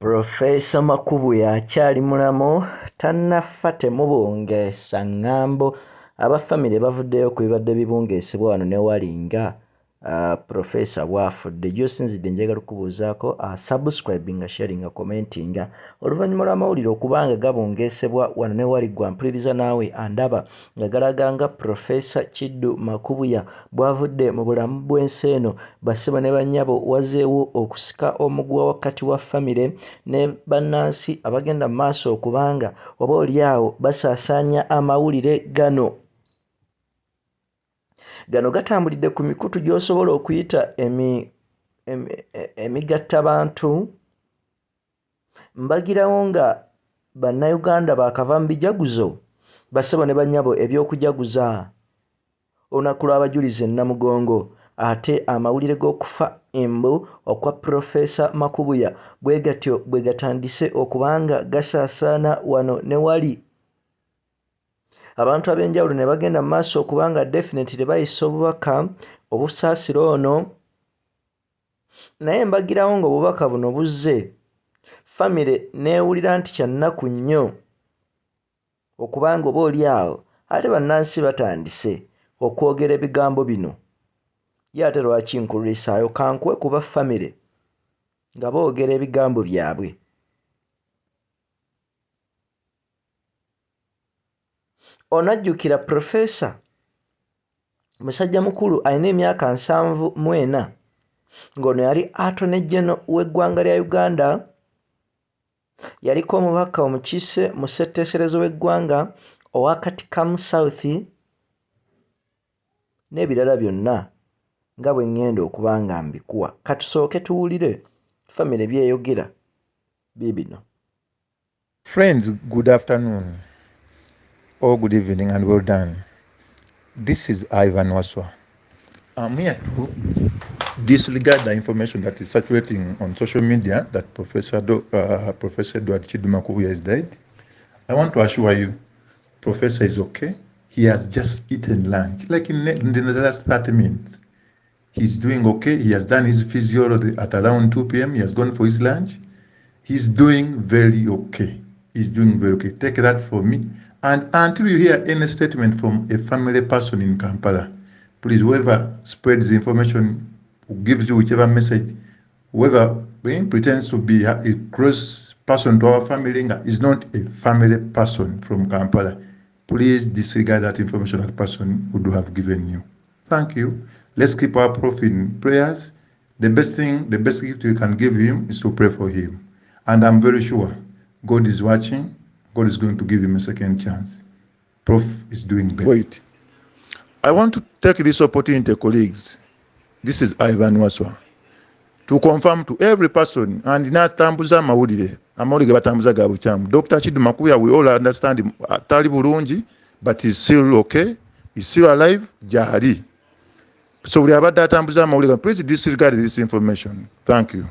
Profesa Makubuya akyali mulamu tannafa temubungeesa ŋŋambo. Abafamire bavuddeyo ku bibadde bibungeesebwa wano ne walinga Profesa bw'afudde. Gy'osinzidde njagala okubuuzaako subscribinga, sharinga, commentinga oluvannyuma lw'amawulire okubanga gabungeesebwa wano ne wali gwa mpuliriza naawe andaba nga galaga nga Profesa Kiddu Makubuya bw'avudde mu bulamu bw'ensi eno bassebo ne bannyabo wazeewo okusika omuguwa wakati wa famire ne bannansi abagenda mu maaso okubanga oboolyawo basaasaanya amawulire gano. Gano gatambulidde ku mikutu gy'osobola okuyita emigattabantu. Mbagirawo nga bannayuganda baakava mu bijaguzo bassebo ne bannyabo eby'okujaguza olunaku lw'abajulizi e Namugongo, ate amawulire g'okufa embu okwa Profesa Makubuya bwe gatyo bwe gatandise okubanga gasaasaana wano ne wali. Abantu ab'enjawulo ne bagenda mu maaso okubanga definitely bayisa obubaka obusaasira ono, naye mbagirawo ng'obubaka buno buzze famire neewulira nti kya nnaku nnyo okubanga oboolyawo ate bannansi batandise okwogera ebigambo bino. Ye ate lwaki nkulwisaayo kankuwe kuba famire nga boogera ebigambo byabwe. Onajjukira Profesa musajja mukulu alina emyaka 74 ng'ono yali Attorney General w'eggwanga lya Uganda, yaliko omubaka omukiise mu ssetteeserezo w'eggwanga owa Katikamu South n'ebirala byonna nga bwe ŋŋenda okuba nga mbikuwa. Katusooke tuwulire famire byeyogera biibino. Friends, good afternoon or good evening and well done. This is Ivan Waswa. I'm here to disregard the information that is circulating on social media that Professor Edward Kiddu Makubuya is dead. I want to assure you, Professor is okay. He has just eaten lunch, like in the last 30 minutes. He's doing okay. He has done his physiology at around 2 p.m. He has gone for his lunch. He's doing very okay. He's doing very okay. Take that for me. And until you hear any statement from a family person in Kampala, please, whoever spreads the information, who gives you whichever message, whoever pretends to be a close person to our family is not a family person from Kampala. Please disregard that information that person would have given you. Thank you. Let's keep our Prof in prayers. The best gift we can give him is to pray for him. And I'm very sure God is watching. God is going to give him a second chance. Prof is doing better. Wait. I want to take this opportunity, colleagues. This is Ivan Waswa. To confirm to every person, and natambuza amawulire batambuza ga bukyamu. Dr. Kiddu Makubuya, we all understand him. Atali bulungi, but he's still okay. He's still alive. Jahali. So we have that amawulire. Please disregard this information. Thank you.